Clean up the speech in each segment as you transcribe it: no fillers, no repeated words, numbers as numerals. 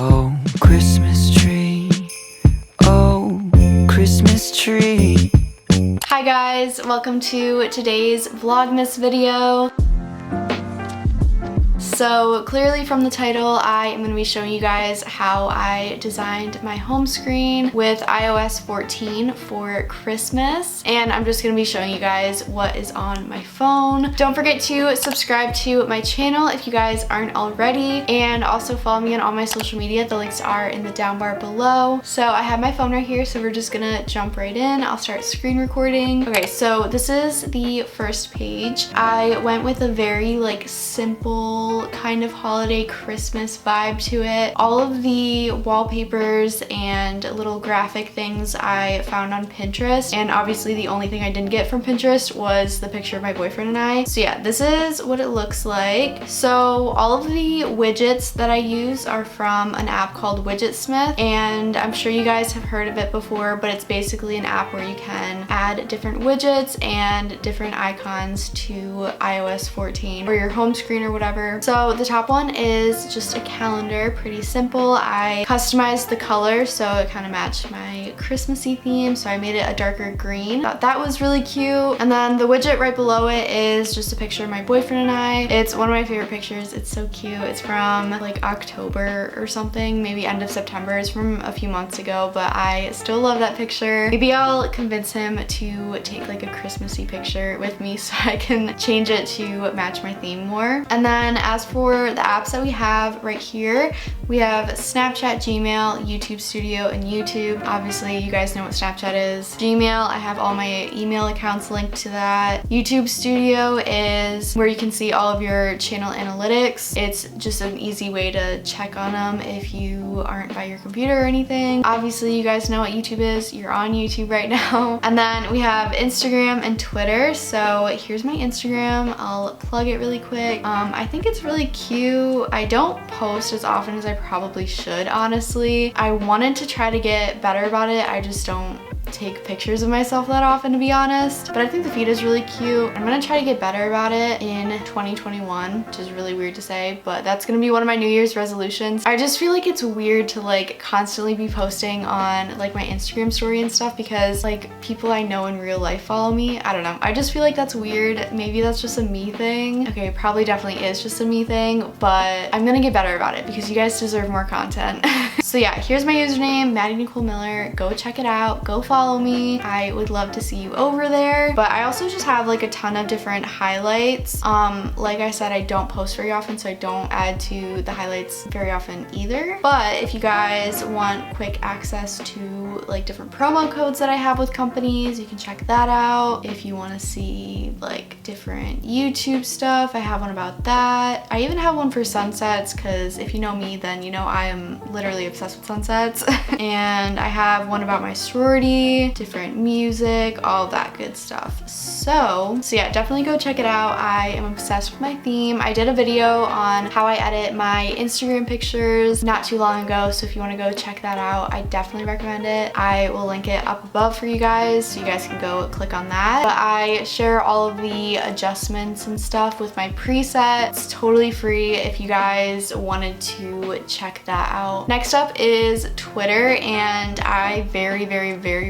Oh, Christmas tree. Oh, Christmas tree. Hi guys, welcome to today's vlogmas video. So clearly from the title, I am going to be showing you guys how I designed my home screen with iOS 14 for Christmas. And I'm just going to be showing you guys what is on my phone. Don't forget to subscribe to my channel if you guys aren't already. And also follow me on all my social media. The links are in the down bar below. So I have my phone right here, so we're just going to jump right in. I'll start screen recording. Okay, so this is the first page. I went with a very simple kind of holiday Christmas vibe to it. All of the wallpapers and little graphic things I found on Pinterest, and obviously the only thing I didn't get from Pinterest was the picture of my boyfriend and I. So yeah, this is what it looks like. So all of the widgets that I use are from an app called Widgetsmith, and I'm sure you guys have heard of it before, but it's basically an app where you can add different widgets and different icons to iOS 14 or your home screen or whatever. So the top one is just a calendar, pretty simple. I customized the color so it kind of matched my Christmassy theme, so I made it a darker green. Thought that was really cute. And then the widget right below it is just a picture of my boyfriend and I. It's one of my favorite pictures. It's so cute. It's from October or something, maybe end of September. It's from a few months ago, but I still love that picture. Maybe I'll convince him to take a Christmassy picture with me so I can change it to match my theme more. And then as for the apps that we have right here, we have Snapchat, Gmail, YouTube Studio, and YouTube. Obviously, you guys know what Snapchat is. Gmail, I have all my email accounts linked to that. YouTube Studio is where you can see all of your channel analytics. It's just an easy way to check on them if you aren't by your computer or anything. Obviously, you guys know what YouTube is. You're on YouTube right now. And then we have Instagram and Twitter. So here's my Instagram. I'll plug it really quick. I think it's really cute. I don't post as often as I probably should, honestly. I wanted to try to get better about it. I just don't take pictures of myself that often, to be honest, but I think the feed is really cute. I'm gonna try to get better about it in 2021, which is really weird to say, but that's gonna be one of my New Year's resolutions. I just feel like it's weird to constantly be posting on my Instagram story and stuff because people I know in real life follow me. I don't know, I just feel like that's weird. Maybe that's just a me thing. Okay, probably definitely is just a me thing, but I'm gonna get better about it because you guys deserve more content. So yeah, here's my username, Maddie Nicole Miller. Go check it out, go follow me. I would love to see you over there. But I also just have a ton of different highlights. Like I said, I don't post very often, so I don't add to the highlights very often either. But if you guys want quick access to different promo codes that I have with companies, you can check that out. If you want to see different YouTube stuff, I have one about that. I even have one for sunsets because if you know me, then you know I am literally obsessed with sunsets. And I have one about my sorority, different music, all that good stuff. So yeah, definitely go check it out. I am obsessed with my theme. I did a video on how I edit my Instagram pictures not too long ago, so if you want to go check that out, I definitely recommend it. I will link it up above for you guys so you guys can go click on that. But I share all of the adjustments and stuff with my presets. It's totally free if you guys wanted to check that out. Next up is Twitter, and I very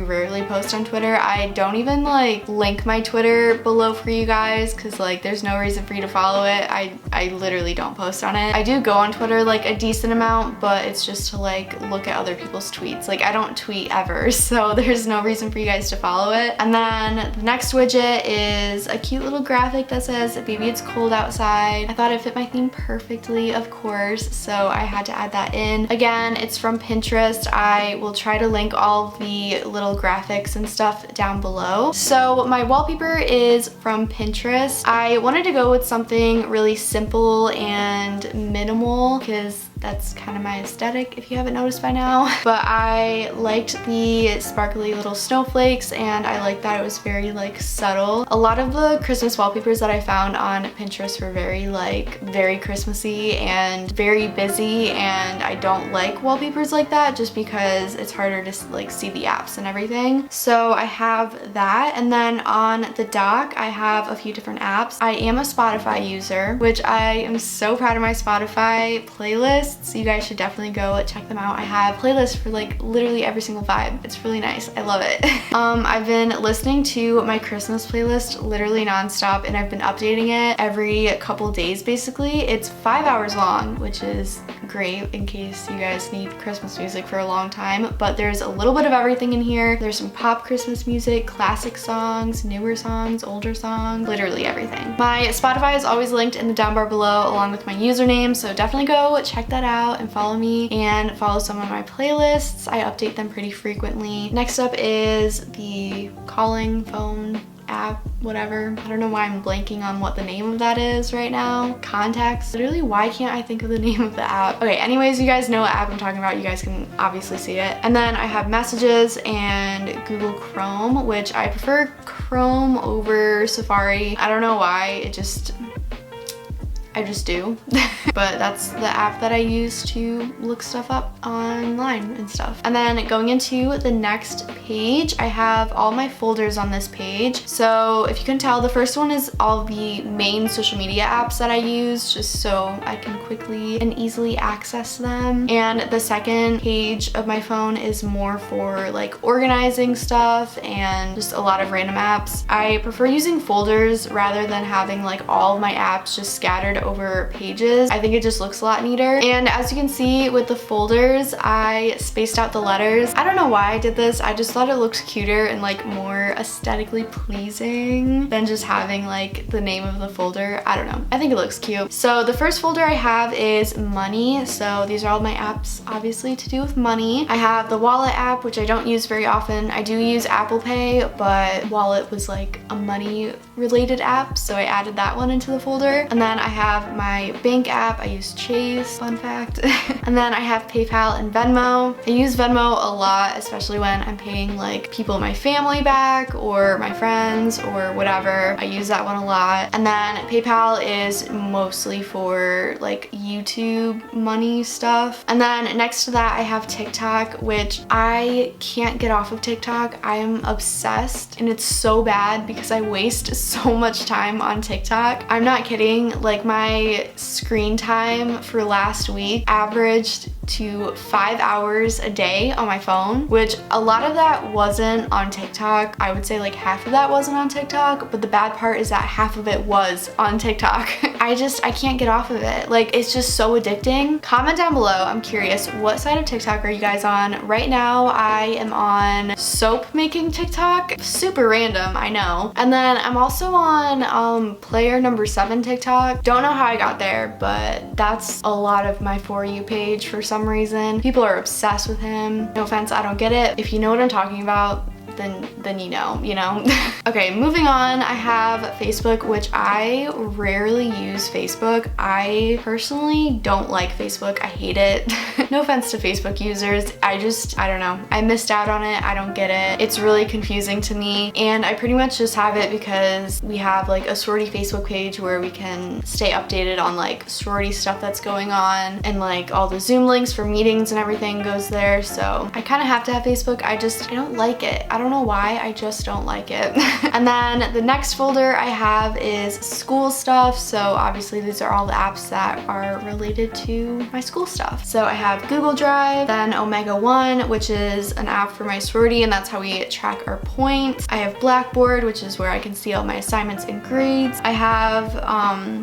rarely post on Twitter. I don't even link my Twitter below for you guys because there's no reason for you to follow it. I literally don't post on it. I do go on Twitter a decent amount, but it's just to look at other people's tweets. I don't tweet ever, so there's no reason for you guys to follow it. And then the next widget is a cute little graphic that says, "Baby, it's cold outside." I thought it fit my theme perfectly, of course, so I had to add that in. Again, it's from Pinterest. I will try to link all of the little graphics and stuff down below. So my wallpaper is from Pinterest. I wanted to go with something really simple and minimal because that's kind of my aesthetic, if you haven't noticed by now. But I liked the sparkly little snowflakes, and I liked that it was very subtle. A lot of the Christmas wallpapers that I found on Pinterest were very Christmassy and very busy, and I don't like wallpapers like that just because it's harder to see the apps and everything. So I have that, and then on the dock I have a few different apps. I am a Spotify user, which I am so proud of my Spotify playlist. playlists. You guys should definitely go check them out. I have playlists for like literally every single vibe. It's really nice. I love it. I've been listening to my Christmas playlist literally nonstop, and I've been updating it every couple days basically. It's 5 hours long, which is great in case you guys need Christmas music for a long time, but there's a little bit of everything in here. There's some pop Christmas music, classic songs, newer songs, older songs, literally everything. My Spotify is always linked in the down bar below along with my username, so definitely go check that out and follow me and follow some of my playlists. I update them pretty frequently. Next up is the calling phone app, whatever. I don't know why I'm blanking on what the name of that is right now. Contacts. Literally, why can't I think of the name of the app? Okay, anyways, you guys know what app I'm talking about. You guys can obviously see it. And then I have Messages and Google Chrome, which I prefer Chrome over Safari. I don't know why, I just do. But that's the app that I use to look stuff up online and stuff. And then going into the next page, I have all my folders on this page. So if you can tell, the first one is all the main social media apps that I use just so I can quickly and easily access them. And the second page of my phone is more for like organizing stuff and just a lot of random apps. I prefer using folders rather than having like all of my apps just scattered over pages. I think it just looks a lot neater. And as you can see with the folders, I spaced out the letters. I don't know why I did this. I just thought it looked cuter and like more aesthetically pleasing than just having like the name of the folder. I don't know. I think it looks cute. So the first folder I have is money. So these are all my apps obviously to do with money. I have the wallet app, which I don't use very often. I do use Apple Pay, but wallet was like a money related app, so I added that one into the folder. And then I have my bank app. I use Chase, fun fact. And then I have PayPal and Venmo. I use Venmo a lot, especially when I'm paying like people in my family back or my friends or whatever. I use that one a lot. And then PayPal is mostly for like YouTube money stuff. And then next to that I have TikTok, which I can't get off of TikTok. I am obsessed, and it's so bad because I waste so much time on TikTok. I'm not kidding. Like my screen time for last week averaged to 5 hours a day on my phone, which a lot of that wasn't on TikTok. I would say like half of that wasn't on TikTok, but the bad part is that half of it was on TikTok. I can't get off of it. Like, it's just so addicting. Comment down below. I'm curious, what side of TikTok are you guys on? Right now, I am on soap making TikTok. Super random, I know. And then I'm also on player number 7 TikTok. Don't know how I got there, but that's a lot of my For You page for some reason. People are obsessed with him. No offense, I don't get it. If you know what I'm talking about, then you know. Okay, moving on, I have Facebook, which I rarely use Facebook. I personally don't like Facebook. I hate it. No offense to Facebook users. I don't know. I missed out on it. I don't get it. It's really confusing to me, and I pretty much just have it because we have like a sorority Facebook page where we can stay updated on like sorority stuff that's going on, and like all the Zoom links for meetings and everything goes there, so I kind of have to have Facebook. I don't like it. I don't know why, I just don't like it. And then the next folder I have is school stuff. So obviously these are all the apps that are related to my school stuff. So I have Google Drive, then Omega One, which is an app for my sorority, and that's how we track our points. I have Blackboard, which is where I can see all my assignments and grades. I have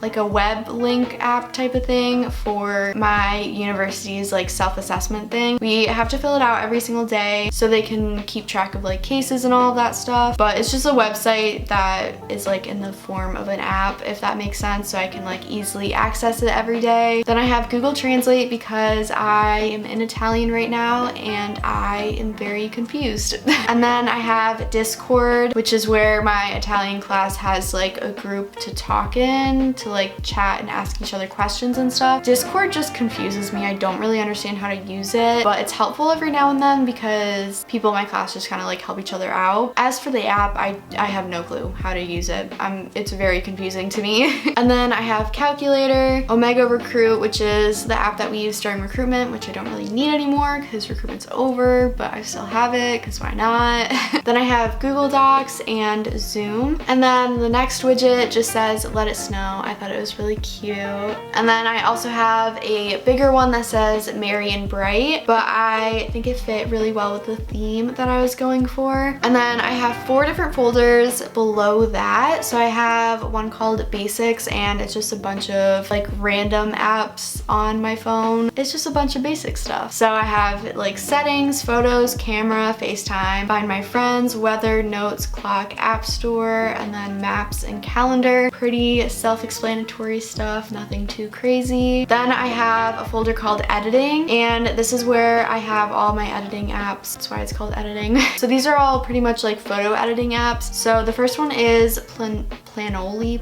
like a web link app type of thing for my university's like self-assessment thing. We have to fill it out every single day so they can keep track of like cases and all of that stuff, but it's just a website that is like in the form of an app, if that makes sense, so I can like easily access it every day. Then I have Google Translate because I am in Italian right now and I am very confused. And then I have Discord, which is where my Italian class has like a group to talk in, to like chat and ask each other questions and stuff. Discord just confuses me. I don't really understand how to use it, but it's helpful every now and then because people in my class just kind of like help help each other out. As for the app, I have no clue how to use it. It's very confusing to me. And then I have Calculator, Omega Recruit, which is the app that we use during recruitment, which I don't really need anymore because recruitment's over, but I still have it because why not? Then I have Google Docs and Zoom. And then the next widget just says let it snow. I thought it was really cute. And then I also have a bigger one that says Merry and Bright, but I think it fit really well with the theme that I was going for. And then I have 4 different folders below that. So I have one called Basics, and it's just a bunch of like random apps on my phone. It's just a bunch of basic stuff. So I have like settings, photos, camera, FaceTime, find my friends, weather, notes, clock, app store, and then maps and calendar. Pretty self-explanatory stuff, nothing too crazy. Then I have a folder called editing, and this is where I have all my editing apps. That's why it's called editing. So these are all pretty much like photo editing apps. So the first one is Planoly.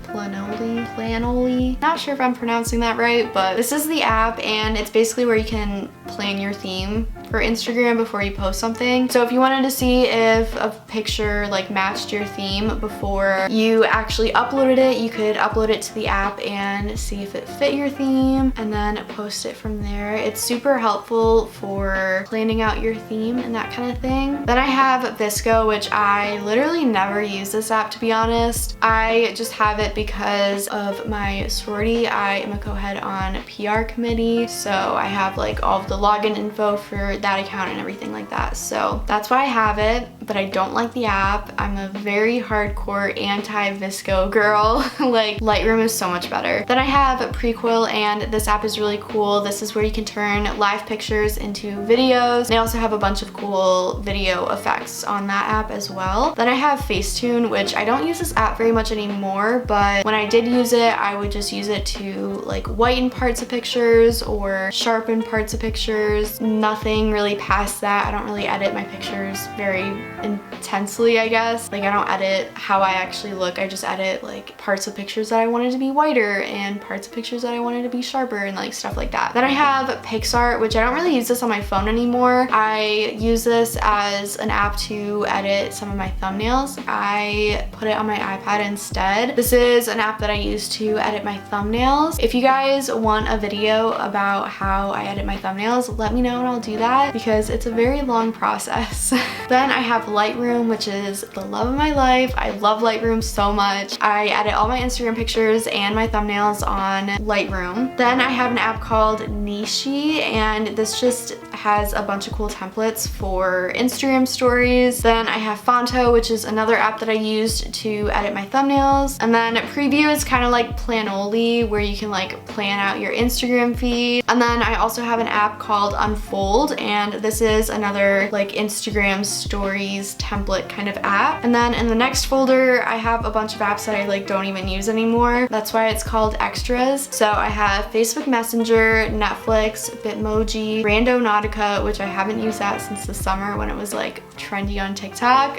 Not sure if I'm pronouncing that right, but this is the app, and it's basically where you can plan your theme for Instagram before you post something. So if you wanted to see if a picture like matched your theme before you actually uploaded it, you could upload it to the app and see if it fit your theme and then post it from there. It's super helpful for planning out your theme and that kind of thing. Then I have Visco, which I literally never use this app, to be honest. I just have it because of my sorority. I am a co-head on PR committee, so I have like all of the login info for that account and everything like that. So that's why I have it, but I don't like the app. I'm a very hardcore anti-Visco girl. Like Lightroom is so much better. Then I have Prequel, and this app is really cool. This is where you can turn live pictures into videos. They also have a bunch of cool video effects on that app as well. Then I have Facetune, which I don't use this app very much anymore, but when I did use it, I would just use it to like whiten parts of pictures or sharpen parts of pictures. Nothing really past that. I don't really edit my pictures very intensely, I guess. Like I don't edit how I actually look. I just edit like parts of pictures that I wanted to be whiter and parts of pictures that I wanted to be sharper and like stuff like that. Then I have PixArt, which I don't really use this on my phone anymore. I use this as an app to edit some of my thumbnails. I put it on my iPad instead. This is an app that I use to edit my thumbnails. If you guys want a video about how I edit my thumbnails, let me know and I'll do that because it's a very long process. Then I have Lightroom, which is the love of my life. I love Lightroom so much. I edit all my Instagram pictures and my thumbnails on Lightroom. Then I have an app called Nishi, and this just has a bunch of cool templates for Instagram stories. Then I have Fonto, which is another app that I used to edit my thumbnails. And then Preview is kind of like Planoly, where you can like plan out your Instagram feed. And then I also have an app called Unfold, and this is another like Instagram stories template kind of app. And then in the next folder, I have a bunch of apps that I like don't even use anymore. That's why it's called Extras. So I have Facebook Messenger, Netflix, Bitmoji, Randonautica, which I haven't used that since the summer when it was like trendy on TikTok.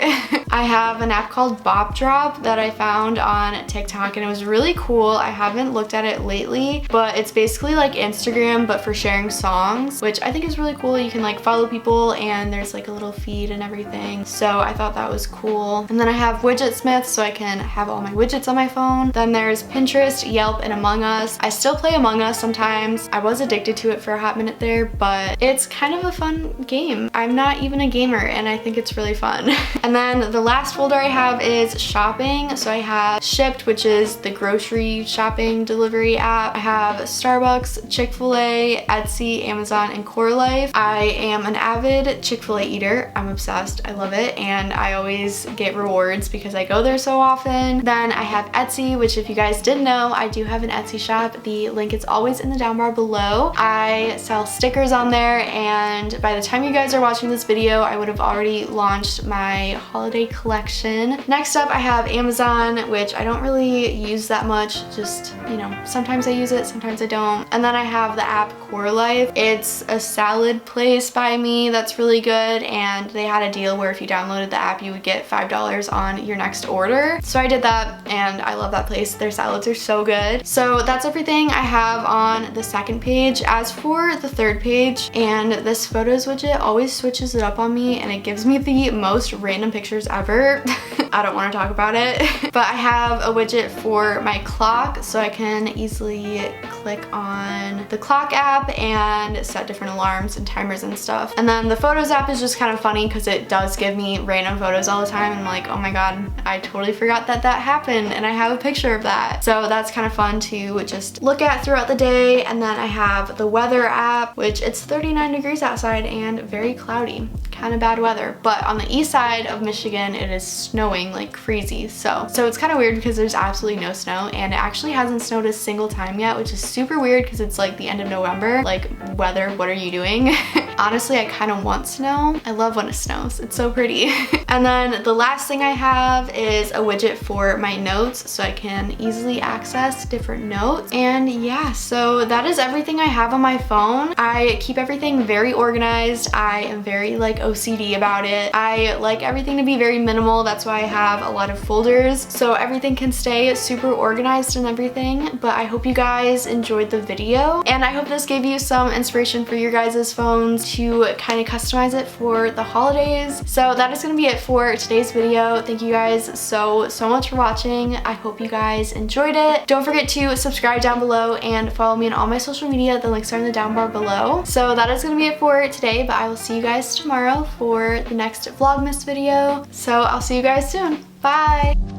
I have an app called Bop Drop that I found on TikTok, and it was really cool. I haven't looked at it lately, but it's basically like Instagram but for sharing songs, which I think is really cool. You can like follow people and there's like a little feed and everything. So I thought that was cool. And then I have Widgetsmith, so I can have all my widgets on my phone. Then there's Pinterest, Yelp, and Among Us. I still play Among Us sometimes. I was addicted to it for a hot minute there, but it's kind of a fun game. I'm not even a gamer and I think it's really fun. And then the last folder I have is shopping. So I have Shipped, which is the grocery shopping delivery app. I have Starbucks, Chick-fil-A, Etsy, Amazon, and Core Life. I am an avid Chick-fil-A eater. I'm obsessed. I love it, and I always get rewards because I go there so often. Then I have Etsy, which if you guys didn't know, I do have an Etsy shop. The link is always in the down bar below. I sell stickers on there, and by the time you guys are watching this video, I would have already launched my holiday collection. Next up, I have Amazon, which I don't really use that much. Just, you know, sometimes I use it, sometimes I don't. And then I have the app Core Life. It's a salad place by me that's really good, and they had a deal where if you downloaded the app, you would get $5 on your next order. So I did that, and I love that place. Their salads are so good. So that's everything I have on the second page. As for the third page and this photos widget always switches it up on me and it gives me the most random pictures ever. I don't want to talk about it. But I have a widget for my clock, so I can easily click on the clock app and set different alarms and timers and stuff. And then the photos app is just kind of funny because it does give me random photos all the time, and I'm like, oh my god, I totally forgot that that happened and I have a picture of that. So that's kind of fun to just look at throughout the day. And then I have the weather app, which it's 39 degrees outside and very cloudy. Kind of bad weather, but on the east side of Michigan it is snowing like crazy, so it's kind of weird because there's absolutely no snow, and it actually hasn't snowed a single time yet, which is super weird because it's like the end of November. Like, weather, what are you doing? Honestly, I kind of want snow. I love when it snows, it's so pretty. And then the last thing I have is a widget for my notes, so I can easily access different notes. And yeah, so that is everything I have on my phone. I keep everything very organized. I am very like OCD about it. I like everything to be very minimal. That's why I have a lot of folders, so everything can stay super organized and everything. But I hope you guys enjoyed the video, and I hope this gave you some inspiration for your guys' phones to kind of customize it for the holidays. So that is going to be it for today's video. Thank you guys so much for watching. I hope you guys enjoyed it. Don't forget to subscribe down below and follow me on all my social media. The links are in the down bar below. So that is going to be it for today, but I will see you guys tomorrow for the next vlogmas video. So I'll see you guys soon. Bye!